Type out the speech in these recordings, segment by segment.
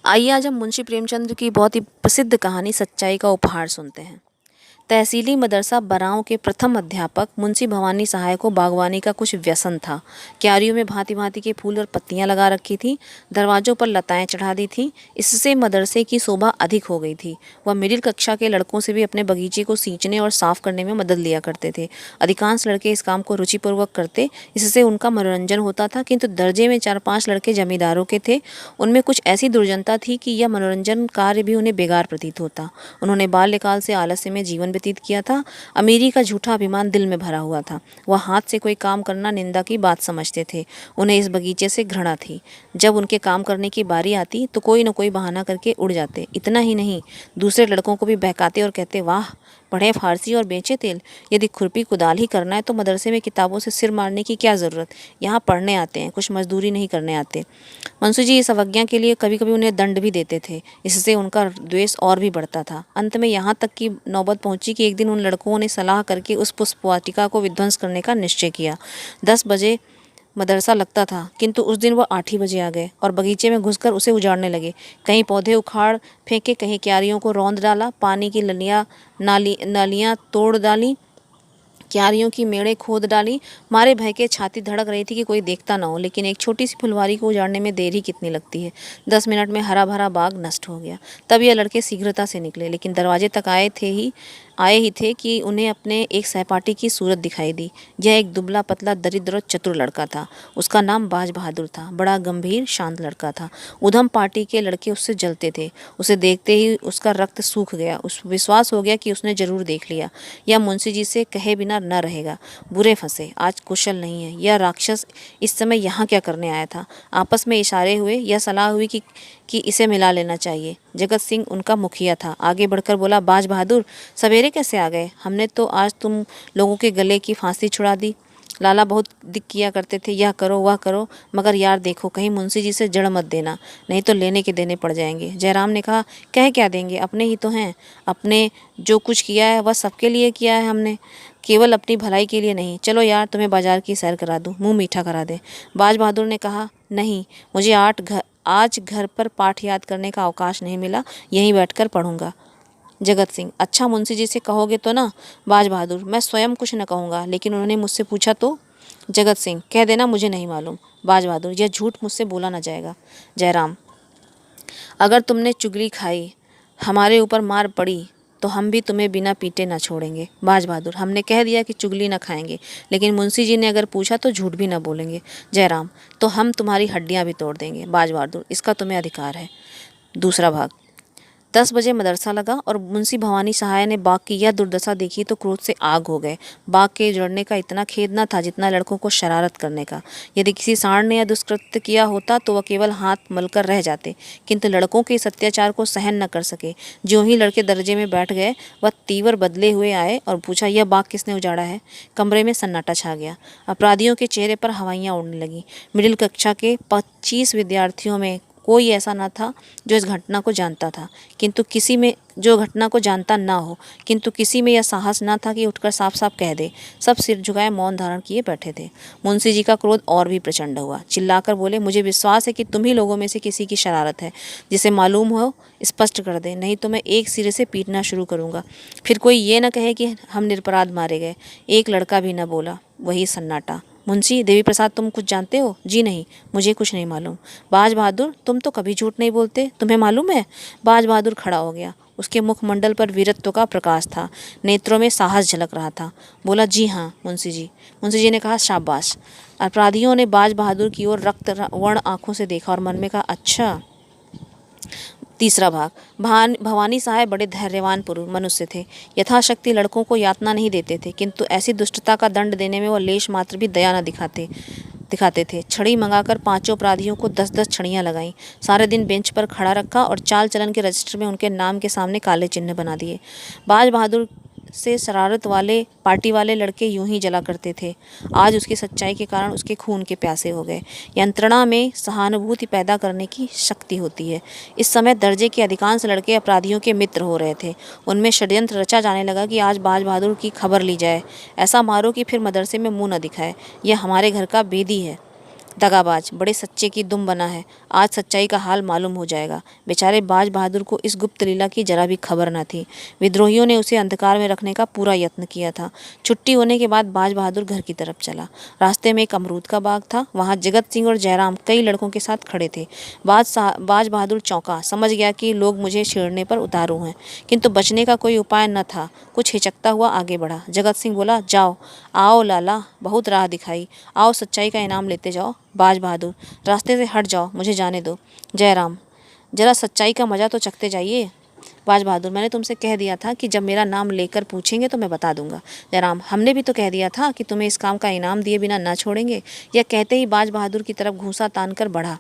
आइए आज हम मुंशी प्रेमचंद की बहुत ही प्रसिद्ध कहानी सच्चाई का उपहार सुनते हैं। तहसीली मदरसा बराँव के प्रथम अध्यापक मुंशी भवानी सहाय को बागवानी का कुछ व्यसन था। क्यारियों में भांति भांति के फूल और पत्तियां लगा रखी थी। दरवाजों पर लताएं चढ़ा दी थी। इससे मदरसे की शोभा अधिक हो गई थी। वह मिडिल कक्षा के लड़कों से भी अपने बगीचे को सींचने और साफ करने में मदद लिया करते थे। अधिकांश लड़के इस काम को रुचिपूर्वक करते, इससे उनका मनोरंजन होता था। किंतु दर्जे में 4-5 लड़के जमींदारों के थे। उनमें कुछ ऐसी दुर्जनता थी कि यह मनोरंजन कार्य भी उन्हें बेकार प्रतीत होता। उन्होंने बाल्यकाल से आलस्य में जीवन व्यतीत किया था। अमीरी का झूठा अभिमान दिल में भरा हुआ था। वह हाथ से कोई काम करना निंदा की बात समझते थे। उन्हें इस बगीचे से घृणा थी। जब उनके काम करने की बारी आती तो कोई न कोई बहाना करके उड़ जाते। इतना ही नहीं, दूसरे लड़कों को भी बहकाते और कहते, वाह, पढ़े फारसी और बेचे तेल। यदि खुरपी कुदाल ही करना है तो मदरसे में किताबों से सिर मारने की क्या ज़रूरत। यहाँ पढ़ने आते हैं, कुछ मजदूरी नहीं करने आते। मंसू जी इस अवज्ञा के लिए कभी कभी उन्हें दंड भी देते थे। इससे उनका द्वेष और भी बढ़ता था। अंत में यहाँ तक की नौबत पहुंची कि एक दिन उन लड़कों ने सलाह करके उस पुष्प वाटिका को विध्वंस करने का निश्चय किया। 10 बजे मदरसा लगता था, किंतु उस दिन वह 8 ही बजे आ गए और बगीचे में घुसकर उसे उजाड़ने लगे। कहीं पौधे उखाड़ फेंके, कहीं क्यारियों को रौंद डाला, पानी की नालियाँ तोड़ डाली, क्यारियों की मेड़े खोद डाली। मारे भय के छाती धड़क रही थी कि कोई देखता ना हो, लेकिन एक छोटी सी फुलवारी को उजाड़ने में देर ही कितनी लगती है। 10 मिनट में हरा भरा बाग नष्ट हो गया। तब यह लड़के शीघ्रता से निकले, लेकिन दरवाजे तक आए ही थे कि उन्हें अपने एक सहपाठी की सूरत दिखाई दी। यह एक दुबला पतला दरिद्र और चतुर लड़का था। उसका नाम बाज बहादुर था। बड़ा गंभीर शांत लड़का था। उधम पार्टी के लड़के उससे जलते थे। उसे देखते ही उसका रक्त सूख गया। उस विश्वास हो गया कि उसने जरूर देख लिया। यह मुंशी जी से कहे बिना न रहेगा। बुरे फंसे, आज कुशल नहीं है। यह राक्षस इस समय यहाँ क्या करने आया था। आपस में इशारे हुए। यह सलाह हुई कि इसे मिला लेना चाहिए। जगत सिंह उनका मुखिया था। आगे बढ़कर बोला, बाज बहादुर, सवेरे कैसे आ गए? हमने तो आज तुम लोगों के गले की फांसी छुड़ा दी। लाला बहुत दिक किया करते थे, यह करो वह करो, मगर यार देखो, कहीं मुंशी जी से जड़ मत देना, नहीं तो लेने के देने पड़ जाएंगे। जयराम ने कहा, कह क्या देंगे, अपने ही तो हैं। अपने जो कुछ किया है वह सबके लिए किया है हमने, केवल अपनी भलाई के लिए नहीं। चलो यार, तुम्हें बाजार की सैर करा दूं, मुंह मीठा करा दे। बाज बहादुर ने कहा, नहीं, मुझे आज घर पर पाठ याद करने का अवकाश नहीं मिला, यहीं बैठकर पढ़ूंगा। जगत सिंह, अच्छा, मुंशी जी से कहोगे तो ना? बाज बहादुर, मैं स्वयं कुछ न कहूँगा, लेकिन उन्होंने मुझसे पूछा तो? जगत सिंह, कह देना मुझे नहीं मालूम। बाज बहादुर, यह झूठ मुझसे बोला न जाएगा। जयराम, अगर तुमने चुगली खाई, हमारे ऊपर मार पड़ी, तो हम भी तुम्हें बिना पीटे ना छोड़ेंगे। बाज बहादुर, हमने कह दिया कि चुगली न खाएंगे, लेकिन मुंशी जी ने अगर पूछा तो झूठ भी न बोलेंगे। जयराम, तो हम तुम्हारी हड्डियां भी तोड़ देंगे। बाज बहादुर, इसका तुम्हें अधिकार है। दूसरा भाग। 10 बजे मदरसा लगा और मुंशी भवानी सहाय ने बाग की यह दुर्दशा देखी तो क्रोध से आग हो गए। बाग के उजड़ने का इतना खेद न था जितना लड़कों को शरारत करने का। यदि किसी सांड ने यह दुष्कृत्य किया होता तो वह केवल हाथ मलकर रह जाते, किंतु लड़कों के इस अत्याचार को सहन न कर सके। ज्यों ही लड़के दरजे में बैठ गए, वह तीवर बदले हुए आए और पूछा, यह बाग किसने उजाड़ा है? कमरे में सन्नाटा छा गया। अपराधियों के चेहरे पर हवाइयाँ उड़ने लगीं। मिडिल कक्षा के 25 विद्यार्थियों में कोई ऐसा न था जो इस घटना को जानता था, किंतु किसी में जो घटना को जानता ना हो, किंतु किसी में यह साहस न था कि उठकर साफ साफ कह दे। सब सिर झुकाए मौन धारण किए बैठे थे। मुंशी जी का क्रोध और भी प्रचंड हुआ। चिल्लाकर बोले, मुझे विश्वास है कि तुम ही लोगों में से किसी की शरारत है। जिसे मालूम हो स्पष्ट कर दे, नहीं तो मैं एक सिरे से पीटना शुरू करूंगा। फिर कोई ये न कहे कि हम निरपराध मारे गए। एक लड़का भी न बोला। वही सन्नाटा। मुंशी देवी प्रसाद, तुम कुछ जानते हो? जी नहीं, मुझे कुछ नहीं मालूम। बाज बहादुर, तुम तो कभी झूठ नहीं बोलते, तुम्हें मालूम है? बाज बहादुर खड़ा हो गया। उसके मुखमंडल पर वीरत्व का प्रकाश था। नेत्रों में साहस झलक रहा था। बोला, जी हाँ मुंशी जी। मुंशी जी ने कहा, शाबाश। अपराधियों ने बाज बहादुर की ओर रक्त वर्ण आंखों से देखा और मन में कहा, अच्छा। तीसरा भाग। भवानी सहाय बड़े धैर्यवान पुरुष मनुष्य थे। यथाशक्ति लड़कों को यातना नहीं देते थे, किंतु ऐसी दुष्टता का दंड देने में वह लेश मात्र भी दया न दिखाते थे। छड़ी मंगाकर 5 अपराधियों को 10-10 छड़ियां लगाईं। सारे दिन बेंच पर खड़ा रखा और चाल चलन के रजिस्टर में उनके नाम के सामने काले चिन्ह बना दिए। बाज बहादुर से शरारत वाले पार्टी वाले लड़के यूं ही जला करते थे। आज उसकी सच्चाई के कारण उसके खून के प्यासे हो गए। यंत्रणा में सहानुभूति पैदा करने की शक्ति होती है। इस समय दर्जे के अधिकांश लड़के अपराधियों के मित्र हो रहे थे। उनमें षड्यंत्र रचा जाने लगा कि आज बाज बहादुर की खबर ली जाए। ऐसा मारो कि फिर मदरसे में मुंह न दिखाए। यह हमारे घर का बेदी है। दगाबाज, बड़े सच्चे की दुम बना है। आज सच्चाई का हाल मालूम हो जाएगा। बेचारे बाज बहादुर को इस गुप्त लीला की जरा भी खबर न थी। विद्रोहियों ने उसे अंधकार में रखने का पूरा यत्न किया था। छुट्टी होने के बाद बाज बहादुर घर की तरफ चला। रास्ते में एक अमरूद का बाग था। वहाँ जगत सिंह और जयराम कई लड़कों के साथ खड़े थे। बाज बहादुर चौंका, समझ गया कि लोग मुझे छेड़ने पर उतारू हैं, किंतु बचने का कोई उपाय न था। कुछ हिचकता हुआ आगे बढ़ा। जगत सिंह बोला, जाओ, आओ लाला, बहुत राह दिखाई, आओ सच्चाई का इनाम लेते जाओ। बाज बहादुर, रास्ते से हट जाओ, मुझे जाने दो। जयराम, जरा सच्चाई का मजा तो चखते जाइए। बाज बहादुर, मैंने तुमसे कह दिया था कि जब मेरा नाम लेकर पूछेंगे तो मैं बता दूंगा। जयराम, हमने भी तो कह दिया था कि तुम्हें इस काम का इनाम दिए बिना न छोड़ेंगे। यह कहते ही बाज बहादुर की तरफ घूंसा तानकर बढ़ा।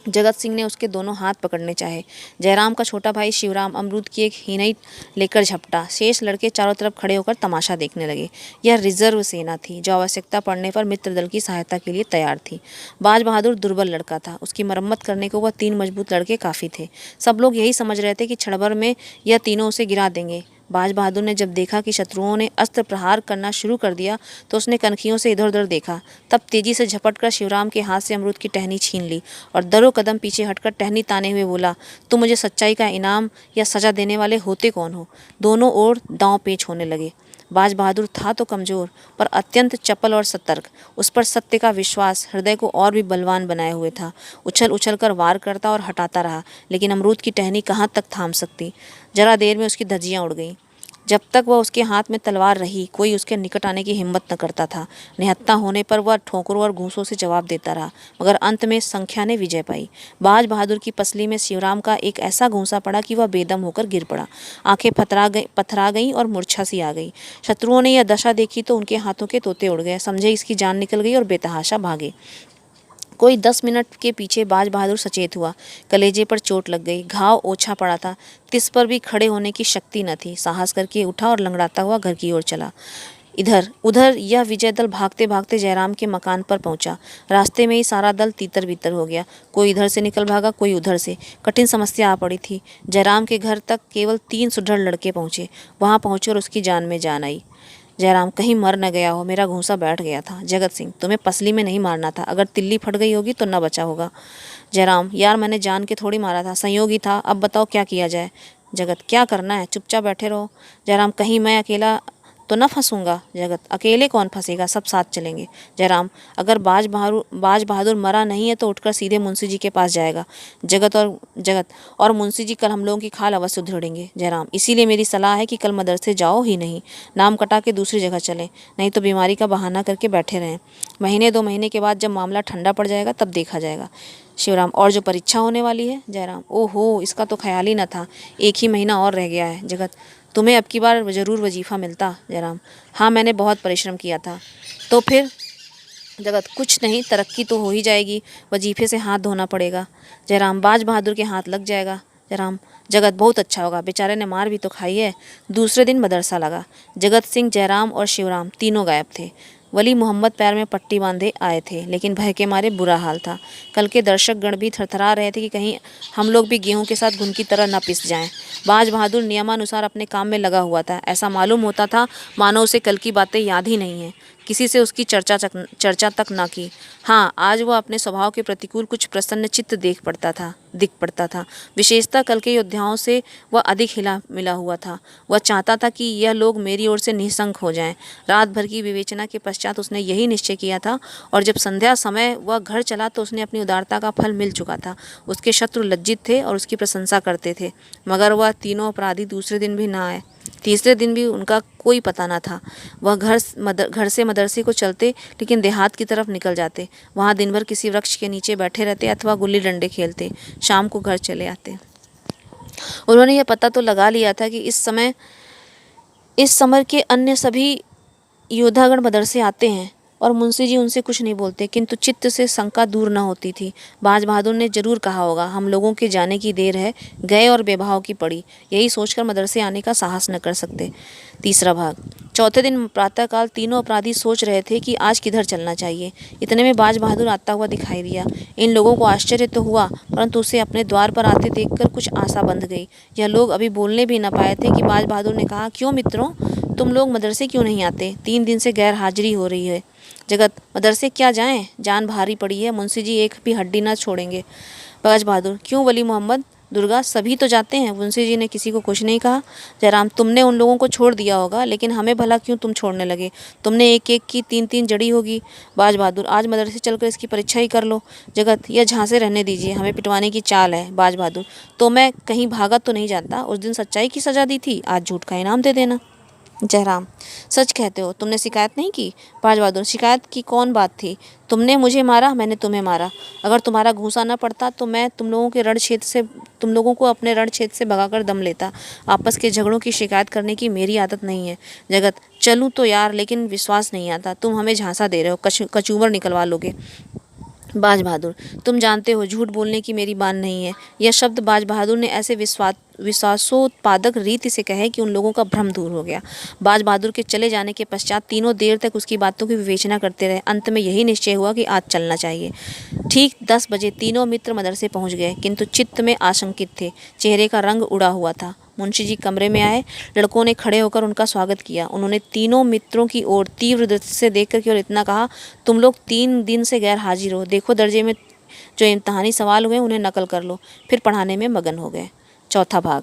जगत सिंह ने उसके दोनों हाथ पकड़ने चाहे। जयराम का छोटा भाई शिवराम अमरूद की एक हिनई लेकर झपटा। शेष लड़के चारों तरफ खड़े होकर तमाशा देखने लगे। यह रिजर्व सेना थी जो आवश्यकता पड़ने पर मित्र दल की सहायता के लिए तैयार थी। बाज बहादुर दुर्बल लड़का था। उसकी मरम्मत करने को वह 3 मजबूत लड़के काफ़ी थे। सब लोग यही समझ रहे थे कि क्षण भर में यह तीनों उसे गिरा देंगे। बाज बहादुर ने जब देखा कि शत्रुओं ने अस्त्र प्रहार करना शुरू कर दिया तो उसने कनखियों से इधर उधर देखा। तब तेजी से झपटकर शिवराम के हाथ से अमरूद की टहनी छीन ली और दरो कदम पीछे हटकर टहनी ताने हुए बोला, तुम मुझे सच्चाई का इनाम या सजा देने वाले होते कौन हो? दोनों ओर दांव पेच होने लगे। बाज बहादुर था तो कमजोर पर अत्यंत चपल और सतर्क। उस पर सत्य का विश्वास हृदय को और भी बलवान बनाए हुए था। उछल उछल कर वार करता और हटाता रहा, लेकिन अमरूद की टहनी कहाँ तक थाम सकती। जरा देर में उसकी धज्जियाँ उड़ गईं। जब तक वह उसके हाथ में तलवार रही, कोई उसके निकट आने की हिम्मत न करता था। निहत्था होने पर वह ठोकरों और घूंसों से जवाब देता रहा, मगर अंत में संख्या ने विजय पाई। बाज बहादुर की पसली में शिवराम का एक ऐसा घूंसा पड़ा कि वह बेदम होकर गिर पड़ा। आंखें पथरा गईं और मूर्छा सी आ गई। शत्रुओं ने यह दशा देखी तो उनके हाथों के तोते उड़ गए, समझे इसकी जान निकल गई और बेतहाशा भागे। कोई 10 मिनट के पीछे बाज बहादुर सचेत हुआ। कलेजे पर चोट लग गई, घाव ओछा पड़ा था, तिस पर भी खड़े होने की शक्ति न थी। साहस करके उठा और लंगड़ाता हुआ घर की ओर चला। इधर उधर यह विजय दल भागते भागते जयराम के मकान पर पहुंचा। रास्ते में ही सारा दल तीतर बीतर हो गया। कोई इधर से निकल भागा, कोई उधर से। कठिन समस्या आ पड़ी थी। जयराम के घर तक केवल 3 सुदृढ़ लड़के पहुंचे। वहां पहुंचे और उसकी जान में जान आई। जयराम, कहीं मर न गया हो, मेरा घूंसा बैठ गया था। जगत सिंह, तुम्हें पसली में नहीं मारना था, अगर तिल्ली फट गई होगी तो न बचा होगा। जयराम, यार मैंने जान के थोड़ी मारा था, संयोग ही था, अब बताओ क्या किया जाए। जगत, क्या करना है, चुपचाप बैठे रहो। जयराम, कहीं मैं अकेला तो न फंसूंगा। जगत, अकेले कौन फंसेगा, सब साथ चलेंगे। जयराम, अगर बाज बहादुर मरा नहीं है तो उठकर सीधे मुंशी जी के पास जाएगा। जगत और मुंशी जी कल हम लोगों की खाल अवश्य उधेड़ेंगे। जयराम, इसीलिए मेरी सलाह है कि कल मदरसे जाओ ही नहीं, नाम कटा के दूसरी जगह चलें, नहीं तो बीमारी का बहाना करके बैठे रहें। महीने 2 महीने के बाद जब मामला ठंडा पड़ जाएगा तब देखा जाएगा। शिवराम, और जो परीक्षा होने वाली है। जयराम, ओहो, इसका तो ख्याल ही न था, 1 ही महीना और रह गया है। जगत, तुम्हें अब की बार ज़रूर वजीफ़ा मिलता। जयराम, हाँ मैंने बहुत परिश्रम किया था। तो फिर। जगत, कुछ नहीं, तरक्की तो हो ही जाएगी, वजीफे से हाथ धोना पड़ेगा। जयराम, बाज बहादुर के हाथ लग जाएगा। जयराम, जगत, बहुत अच्छा होगा, बेचारे ने मार भी तो खाई है। दूसरे दिन मदरसा लगा। जगत सिंह, जयराम और शिवराम तीनों गायब थे। वली मोहम्मद पैर में पट्टी बांधे आए थे, लेकिन भय के मारे बुरा हाल था। कल के दर्शक गण भी थरथरा रहे थे कि कहीं हम लोग भी गेहूं के साथ घुन की तरह न पिस जाएं। बाज बहादुर नियमानुसार अपने काम में लगा हुआ था। ऐसा मालूम होता था मानो उसे कल की बातें याद ही नहीं हैं। किसी से उसकी चर्चा तक ना की। हाँ, आज वह अपने स्वभाव के प्रतिकूल कुछ प्रसन्न चित्त दिख पड़ता था। विशेषतः कल के योद्धाओं से वह अधिक हिला मिला हुआ था। वह चाहता था कि यह लोग मेरी ओर से निःशंक हो जाएं। रात भर की विवेचना के पश्चात उसने यही निश्चय किया था, और जब संध्या समय वह घर चला तो उसने अपनी उदारता का फल मिल चुका था। उसके शत्रु लज्जित थे और उसकी प्रशंसा करते थे, मगर वह तीनों अपराधी दूसरे दिन भी ना आए। तीसरे दिन भी उनका कोई पता न था। वह घर से मदरसे को चलते, लेकिन देहात की तरफ निकल जाते। वहाँ दिन भर किसी वृक्ष के नीचे बैठे रहते अथवा गुल्ली डंडे खेलते। शाम को घर चले आते। उन्होंने यह पता तो लगा लिया था कि इस समर के अन्य सभी योद्धागण मदरसे आते हैं और मुंशी जी उनसे कुछ नहीं बोलते, किंतु चित्त से शंका दूर न होती थी। बाज बहादुर ने जरूर कहा होगा, हम लोगों के जाने की देर है, गए और बेभाव की पड़ी। यही सोचकर मदरसे आने का साहस न कर सकते। तीसरा भाग। चौथे दिन प्रातःकाल तीनों अपराधी सोच रहे थे कि आज किधर चलना चाहिए। इतने में बाज बहादुर आता हुआ दिखाई दिया। इन लोगों को आश्चर्य तो हुआ, परंतु उसे अपने द्वार पर आते देखकर कुछ आशा बंध गई। यह लोग अभी बोलने भी न पाए थे कि बाज बहादुर ने कहा, क्यों मित्रों, तुम लोग मदरसे क्यों नहीं आते? 3 दिन से गैर हाजिरी हो रही है। जगत, मदरसे क्या जाएं, जान भारी पड़ी है, मुंशी जी एक भी हड्डी ना छोड़ेंगे। बाज बहादुर, क्यों वली मोहम्मद, दुर्गा, सभी तो जाते हैं। मुंशी जी ने किसी को कुछ नहीं कहा। जयराम, तुमने उन लोगों को छोड़ दिया होगा, लेकिन हमें भला क्यों तुम छोड़ने लगे? तुमने एक एक की 3-3 जड़ी होगी। बाज बहादुर, आज मदरसे चलकर इसकी परीक्षा ही कर लो। जगत, यह झांसे रहने दीजिए, हमें पिटवाने की चाल है। बाज बहादुर, तो मैं कहीं भागा तो नहीं जाता। उस दिन सच्चाई की सजा दी थी, आज झूठ का इनाम दे देना। जयराम, सच कहते हो, तुमने शिकायत नहीं की? बाज बहादुर, शिकायत की कौन बात थी? तुमने मुझे मारा, मैंने तुम्हें मारा। अगर तुम्हारा घूंसा न पड़ता तो मैं तुम लोगों को अपने रण क्षेत्र से भगाकर दम लेता। आपस के झगड़ों की शिकायत करने की मेरी आदत नहीं है। जगत, चलूँ तो यार, लेकिन विश्वास नहीं आता, तुम हमें झांसा दे रहे हो, कचूमर निकलवा लोगे। बाज बहादुर, तुम जानते हो झूठ बोलने की मेरी बात नहीं है। यह शब्द बाज बहादुर ने ऐसे विश्वासोत्पादक रीति से कहे कि उन लोगों का भ्रम दूर हो गया। बाज बहादुर के चले जाने के पश्चात तीनों देर तक उसकी बातों की विवेचना करते रहे। अंत में यही निश्चय हुआ कि आज चलना चाहिए। ठीक 10 बजे तीनों मित्र मदरसे पहुंच गए, किंतु चित्त में आशंकित थे। चेहरे का रंग उड़ा हुआ था। मुंशी जी कमरे में आए। लड़कों ने खड़े होकर उनका स्वागत किया। उन्होंने तीनों मित्रों की ओर तीव्र दृष्टि से देखकर केवल इतना कहा, तुम लोग 3 दिन से गैर हाजिर हो। देखो दर्जे में जो इम्तहानी सवाल हुए उन्हें नकल कर लो। फिर पढ़ाने में मगन हो गए। चौथा भाग।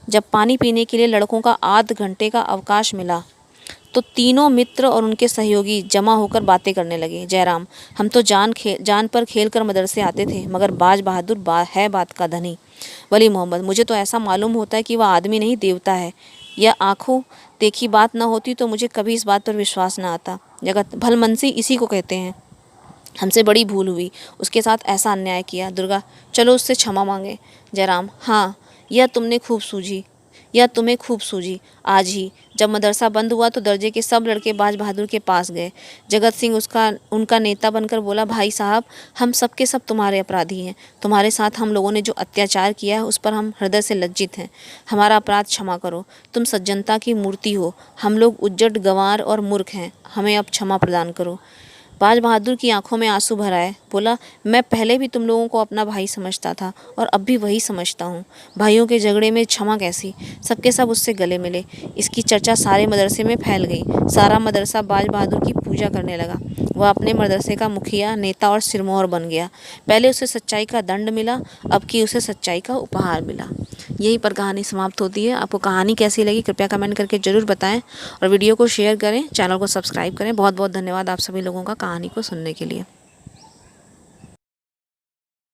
जब पानी पीने के लिए लड़कों का आध घंटे का अवकाश मिला तो तीनों मित्र और उनके सहयोगी जमा होकर बातें करने लगे। जयराम, हम तो जान पर खेल कर मदरसे आते थे, मगर बाज बहादुर है बात का धनी। वली मोहम्मद, मुझे तो ऐसा मालूम होता है कि वह आदमी नहीं देवता है। यह आंखों देखी बात न होती तो मुझे कभी इस बात पर विश्वास न आता। जगत, भलमनसी इसी को कहते हैं। हमसे बड़ी भूल हुई, उसके साथ ऐसा अन्याय किया। दुर्गा, चलो उससे क्षमा मांगे। जयराम, हाँ, यह तुम्हें खूब सूझी। आज ही जब मदरसा बंद हुआ तो दर्जे के सब लड़के बाज बहादुर के पास गए। जगत सिंह उनका नेता बनकर बोला, भाई साहब, हम सब के सब तुम्हारे अपराधी हैं। तुम्हारे साथ हम लोगों ने जो अत्याचार किया है उस पर हम हृदय से लज्जित हैं। हमारा अपराध क्षमा करो। तुम सज्जनता की मूर्ति हो, हम लोग उज्जट, गंवार और मूर्ख हैं। हमें अब क्षमा प्रदान करो। बाज बहादुर की आंखों में आंसू भर आए। बोला, मैं पहले भी तुम लोगों को अपना भाई समझता था और अब भी वही समझता हूँ। भाइयों के झगड़े में क्षमा कैसी? सबके सब उससे गले मिले। इसकी चर्चा सारे मदरसे में फैल गई। सारा मदरसा बाज बहादुर की पूजा करने लगा। वह अपने मदरसे का मुखिया, नेता और सिरमौर बन गया। पहले उसे सच्चाई का दंड मिला, अब की उसे सच्चाई का उपहार मिला। यहीं पर कहानी समाप्त होती है। आपको कहानी कैसी लगी कृपया कमेंट करके ज़रूर बताएं और वीडियो को शेयर करें, चैनल को सब्सक्राइब करें। बहुत बहुत धन्यवाद आप सभी लोगों का कहानी को सुनने के लिए।